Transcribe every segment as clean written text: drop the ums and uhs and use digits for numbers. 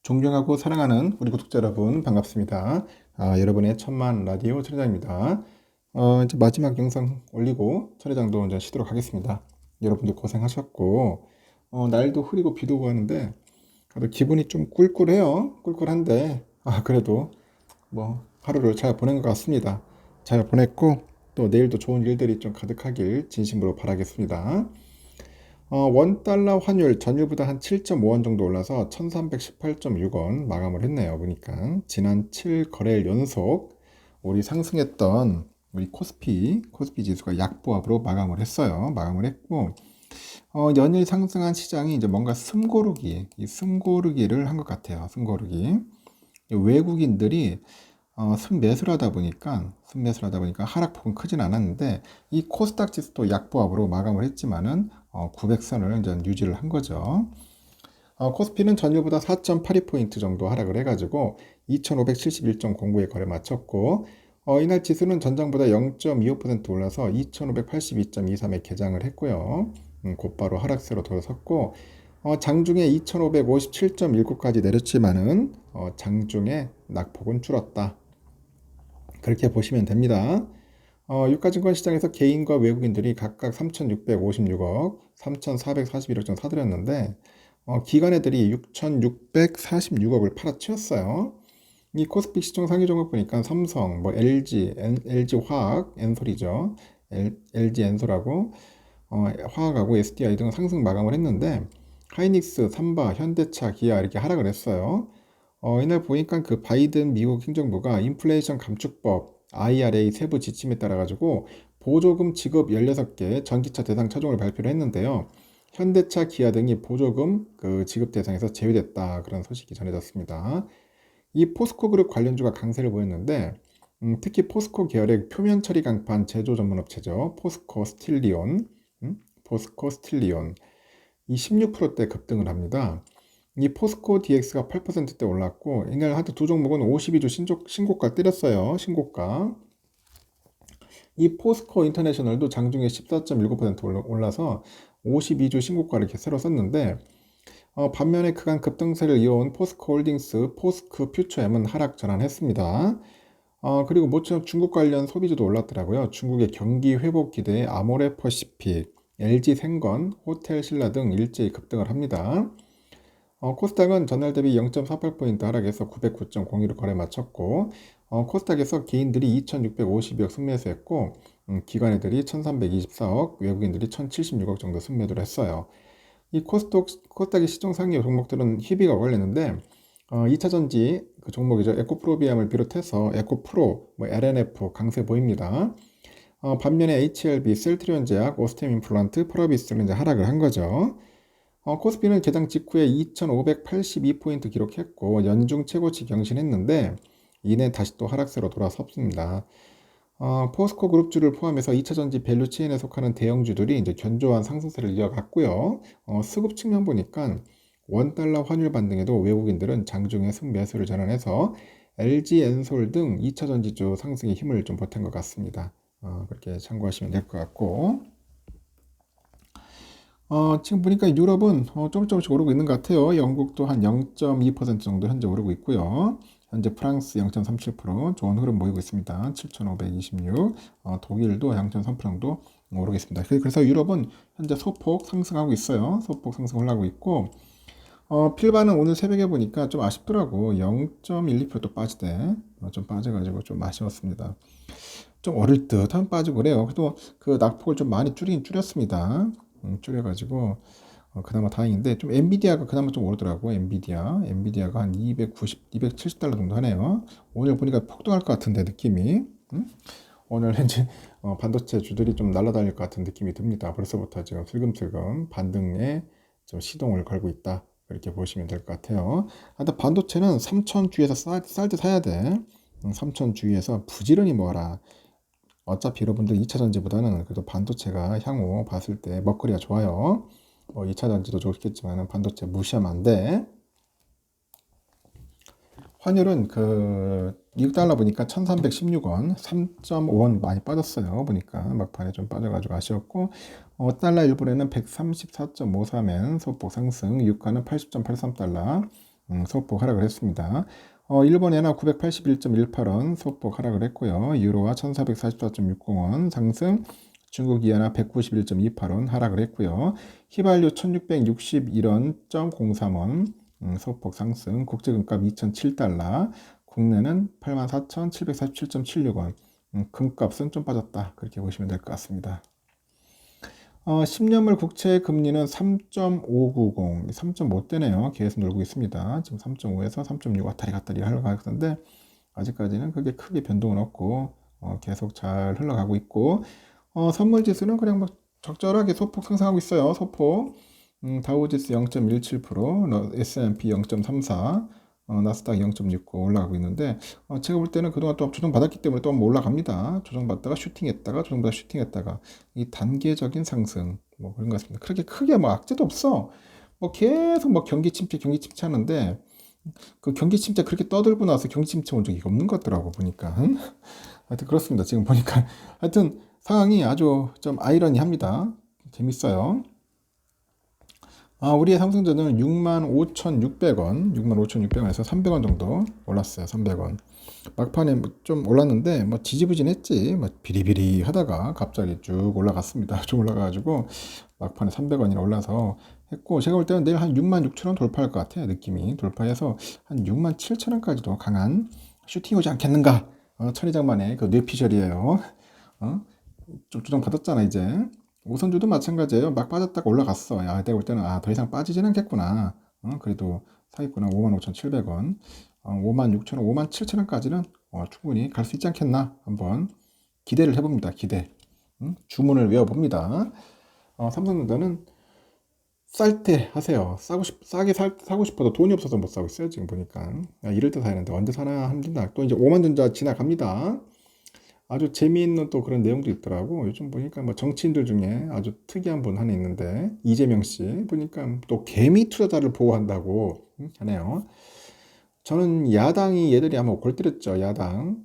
존경하고 사랑하는 우리 구독자 여러분 반갑습니다. 여러분의 천만 라디오 천회장입니다. 이제 마지막 영상 올리고 천회장도 이제 쉬도록 하겠습니다. 여러분도 고생하셨고 날도 흐리고 비도 오고 하는데 그래도 기분이 좀 꿀꿀해요. 꿀꿀한데 그래도 뭐 하루를 잘 보낸 것 같습니다. 잘 보냈고 또 내일도 좋은 일들이 좀 가득하길 진심으로 바라겠습니다. 원달러 환율 전일보다 한 7.5원 정도 올라서 1318.6원 마감을 했네요. 보니까 지난 7거래일 연속 우리 상승했던 우리 코스피 지수가 약보합으로 마감을 했어요. 마감을 했고 연일 상승한 시장이 이제 뭔가 숨고르기를 한 것 같아요. 숨고르기. 외국인들이 순매수를 하다 보니까 하락폭은 크진 않았는데 이 코스닥 지수도 약보합으로 마감을 했지만은 900선을 이제 유지를 한 거죠. 코스피는 전일보다 4.82포인트 정도 하락을 해가지고 2571.09에 거래 마쳤고 이날 지수는 전장보다 0.25% 올라서 2582.23에 개장을 했고요. 곧바로 하락세로 돌아섰고 장중에 2557.19까지 내렸지만은 장중에 낙폭은 줄었다. 그렇게 보시면 됩니다. 유가증권 시장에서 개인과 외국인들이 각각 3,656억, 3,441억 정 사들였는데 기관 애들이 6,646억을 팔아치웠어요. 이 코스피 시총 상위 종목 보니까 삼성, 뭐 LG 화학, 엔솔이죠. LG 엔솔하고 화학하고 SDI 등은 상승 마감을 했는데 하이닉스, 삼바, 현대차, 기아 이렇게 하락을 했어요. 이날 보니까 그 바이든 미국 행정부가 인플레이션 감축법 IRA 세부 지침에 따라 가지고 보조금 지급 16개 전기차 대상 차종을 발표를 했는데요. 현대차, 기아 등이 보조금 그 지급 대상에서 제외됐다. 그런 소식이 전해졌습니다. 이 포스코 그룹 관련주가 강세를 보였는데 특히 포스코 계열의 표면 처리 강판 제조 전문 업체죠. 포스코 스틸리온 이 16%대 급등을 합니다. 이 포스코 DX가 8%대 올랐고 이날 하여튼 두 종목은 52주 신고가 때렸어요. 신고가. 이 포스코 인터내셔널도 장중에 14.19% 올라서 52주 신고가를 이렇게 새로 썼는데 반면에 그간 급등세를 이어온 포스코 홀딩스, 포스코 퓨처엠은 하락 전환했습니다. 그리고 모처럼 중국 관련 소비주도 올랐더라고요. 중국의 경기 회복 기대에 아모레 퍼시픽, LG 생건, 호텔 신라 등 일제히 급등을 합니다. 코스닥은 전날 대비 0.48포인트 하락해서 909.02로 거래 마쳤고 코스닥에서 개인들이 2,652억 순매수했고 기관애들이 1,324억, 외국인들이 1,076억 정도 순매도를 했어요. 이 코스닥의 시총 상위 종목들은 희비가 걸렸는데 2차전지 그 종목이죠. 에코프로비암을 비롯해서 에코프로, 뭐 LNF 강세 보입니다. 반면에 HLB, 셀트리온제약, 오스템 임플란트, 프로비스는 이제 하락을 한 거죠. 코스피는 개장 직후에 2,582포인트 기록했고 연중 최고치 경신했는데 이내 다시 또 하락세로 돌아섰습니다. 포스코 그룹주를 포함해서 2차전지 밸류체인에 속하는 대형주들이 이제 견조한 상승세를 이어갔고요. 수급 측면 보니까 원달러 환율 반등에도 외국인들은 장중에 순매수를 전환해서 LG 엔솔 등 2차전지주 상승에 힘을 좀 보탠 것 같습니다. 그렇게 참고하시면 될 것 같고 지금 보니까 유럽은 조금씩 오르고 있는 것 같아요. 영국도 한 0.2% 정도 현재 오르고 있고요. 현재 프랑스 0.37% 좋은 흐름 보이고 있습니다. 7,526. 독일도 0.3% 정도 오르고 있습니다. 그래서 유럽은 현재 소폭 상승하고 있어요. 소폭 상승을 하고 있고 필바는 오늘 새벽에 보니까 좀 아쉽더라고. 0.12%또 빠지대. 좀 빠져가지고 좀 아쉬웠습니다. 좀 어릴 듯 한 빠지고 그래요. 그래도 그 낙폭을 좀 많이 줄이긴 줄였습니다. 줄여가지고 그나마 다행인데 좀 엔비디아가 그나마 좀 오르더라고. 엔비디아가 한 290, 270달러 정도 하네요. 오늘 보니까 폭등할 것 같은데 느낌이 오늘 현재 반도체 주들이 좀 날아다닐 것 같은 느낌이 듭니다. 벌써부터 지금 슬금슬금 반등에 좀 시동을 걸고 있다. 그렇게 보시면 될 것 같아요. 하여튼 반도체는 3천 주위에서 쌀 때 사야 돼. 3천 주위에서 부지런히 모아라. 어차피 여러분들 2차 전지보다는 그래도 반도체가 향후 봤을 때 먹거리가 좋아요. 2차 전지도 좋겠지만 반도체 무시하면 안 돼. 환율은 그 미국 달러 보니까 1316원, 3.5원 많이 빠졌어요. 보니까 막판에 좀 빠져가지고 아쉬웠고 달러 일본에는 134.53엔 소폭 상승, 유가는 80.83달러, 소폭 하락을 했습니다. 일본 엔화 981.18원 소폭 하락을 했고요. 유로화 1444.60원 상승, 중국 이엔화 191.28원 하락을 했고요. 휘발유 1661원.03원 소폭 상승, 국제금값 2007달러, 국내는 84,747.76원, 금값은 좀 빠졌다. 그렇게 보시면 될 것 같습니다. 10년물 국채 금리는 3.590, 3.5대네요. 계속 놀고 있습니다. 지금 3.5에서 3.6 왔다리 갔다리 흘러가고 있는데 아직까지는 그게 크게 변동은 없고 계속 잘 흘러가고 있고, 선물 지수는 그냥 뭐 적절하게 소폭 상승하고 있어요. 소폭. 다우지수 0.17%, S&P 0.34, 나스닥 0.69 올라가고 있는데, 제가 볼 때는 그동안 또 조정받았기 때문에 또 한번 올라갑니다. 조정받다가 슈팅했다가 조정받다 슈팅했다가 이 단계적인 상승 뭐 그런 것 같습니다. 크게 뭐 악재도 없어. 뭐 계속 뭐 경기 침체 하는데 그 경기 침체 그렇게 떠들고 나서 경기 침체 온 적이 없는 것 같더라고 보니까. 하여튼 그렇습니다. 지금 보니까 하여튼 상황이 아주 좀 아이러니합니다. 재밌어요. 우리의 상승전은 65,600원, 65,600원에서 300원 정도 올랐어요. 300원. 막판에 좀 올랐는데 뭐 지지부진했지. 뭐 비리비리 하다가 갑자기 쭉 올라갔습니다. 쭉 올라가가지고 막판에 300원이나 올라서 했고, 제가 볼 때는 내일 한 66,000원 돌파할 것 같아요. 느낌이 돌파해서 한 67,000원까지도 강한 슈팅이 오지 않겠는가. 천이장만의 그 뇌피셜이에요. 좀 조정 받았잖아 이제. 오선주도 마찬가지예요. 막 빠졌다가 올라갔어. 야, 내가 볼 때는 더 이상 빠지진 않겠구나. 그래도 사기꾼은 55,700원, 56,000원, 57,000원까지는 충분히 갈 수 있지 않겠나. 한번 기대를 해봅니다. 기대. 주문을 외워봅니다. 삼성전자는 쌀 때 하세요. 사고 싶어도 돈이 없어서 못 사고 있어요. 지금 보니까. 이럴 때 사야 하는데 언제 사나 합니다. 또 이제 오만전자 지나갑니다. 아주 재미있는 또 그런 내용도 있더라고. 요즘 보니까 뭐 정치인들 중에 아주 특이한 분 하나 있는데, 이재명 씨 보니까 또 개미 투자자를 보호한다고 하네요. 저는 야당이 얘들이 아마 골 때렸죠. 야당.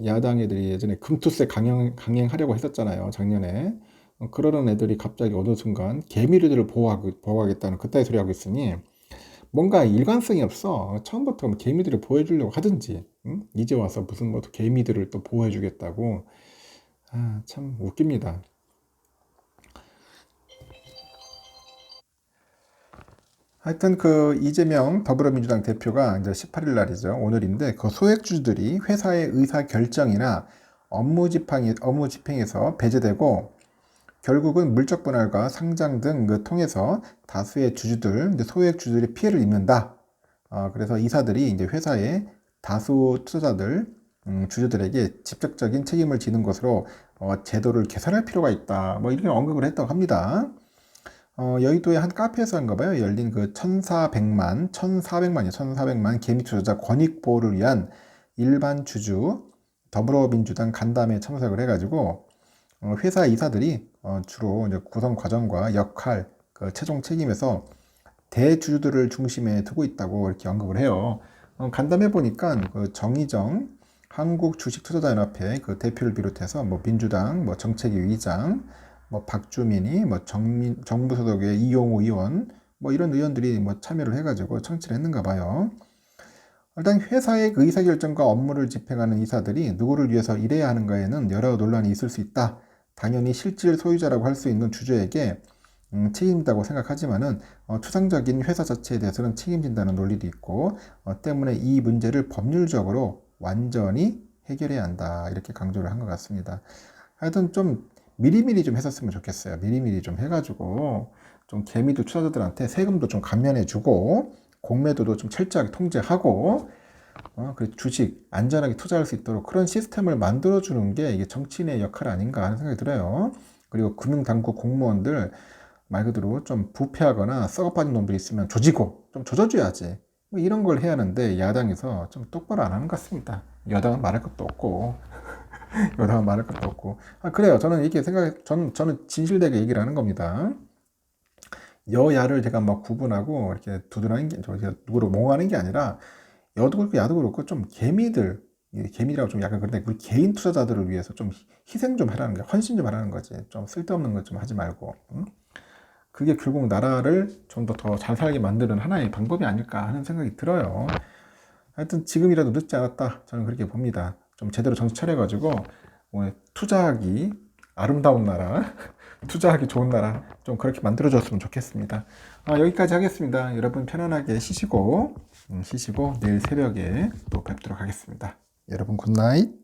야당 애들이 예전에 금투세 강행하려고 했었잖아요. 작년에. 그러던 애들이 갑자기 어느 순간 개미들을 보호하겠다는 그따위 소리 하고 있으니 뭔가 일관성이 없어. 처음부터 뭐 개미들을 보호해주려고 하든지, 이제 와서 무슨 뭐 개미들을 또 보호해주겠다고. 참 웃깁니다. 하여튼 그 이재명 더불어민주당 대표가 이제 18일 날이죠. 오늘인데 그 소액주주들이 회사의 의사 결정이나 업무 집행에서 배제되고 결국은 물적 분할과 상장 등 통해서 다수의 주주들, 소액 주주들이 피해를 입는다. 그래서 이사들이 이제 회사의 다수 투자자들, 주주들에게 직접적인 책임을 지는 것으로 제도를 개선할 필요가 있다. 뭐 이렇게 언급을 했다고 합니다. 여의도의 한 카페에서인가 봐요. 열린 그 1,400만 개미 투자자 권익 보호를 위한 일반 주주 더불어민주당 간담회에 참석을 해가지고 회사 이사들이 주로 이제 구성 과정과 역할, 그 최종 책임에서 대주주들을 중심에 두고 있다고 이렇게 언급을 해요. 간담회 보니까 그 정의정 한국주식투자자연합회 그 대표를 비롯해서 뭐 민주당, 뭐 정책위 의장, 뭐 박주민이, 뭐 정부 소속의 이용우 의원, 뭐 이런 의원들이 뭐 참여를 해가지고 청취를 했는가 봐요. 일단 회사의 그 의사결정과 업무를 집행하는 이사들이 누구를 위해서 일해야 하는가에는 여러 논란이 있을 수 있다. 당연히 실질 소유자라고 할 수 있는 주주에게 책임진다고 생각하지만은 추상적인 회사 자체에 대해서는 책임진다는 논리도 있고 때문에 이 문제를 법률적으로 완전히 해결해야 한다. 이렇게 강조를 한 것 같습니다. 하여튼 좀 미리미리 좀 했었으면 좋겠어요. 미리미리 좀 해가지고 좀 개미들 투자자들한테 세금도 좀 감면해주고 공매도도 좀 철저하게 통제하고 그 주식 안전하게 투자할 수 있도록 그런 시스템을 만들어주는 게 이게 정치인의 역할 아닌가 하는 생각이 들어요. 그리고 금융당국 공무원들 말 그대로 좀 부패하거나 썩어빠진 놈들이 있으면 조지고 좀 조져줘야지. 뭐 이런 걸 해야 하는데 야당에서 좀 똑바로 안 하는 것 같습니다. 여당은 말할 것도 없고 여당은 말할 것도 없고. 그래요. 저는 이렇게 저는 진실되게 얘기를 하는 겁니다. 여야를 제가 막 구분하고 이렇게 두둔하는 게, 누구를 몽하는 게 아니라 여도 그렇고 야도 그렇고 좀 개미라고 좀 약간 그런데 우리 개인 투자자들을 위해서 좀 희생 좀 하라는 게, 헌신 좀 하라는 거지. 좀 쓸데없는 것 좀 하지 말고. 그게 결국 나라를 좀 더 잘 살게 만드는 하나의 방법이 아닐까 하는 생각이 들어요. 하여튼 지금이라도 늦지 않았다. 저는 그렇게 봅니다. 좀 제대로 정신 차려가지고 투자하기 아름다운 나라, 투자하기 좋은 나라 좀 그렇게 만들어줬으면 좋겠습니다. 여기까지 하겠습니다. 여러분 편안하게 쉬시고 내일 새벽에 또 뵙도록 하겠습니다. 여러분 굿나잇.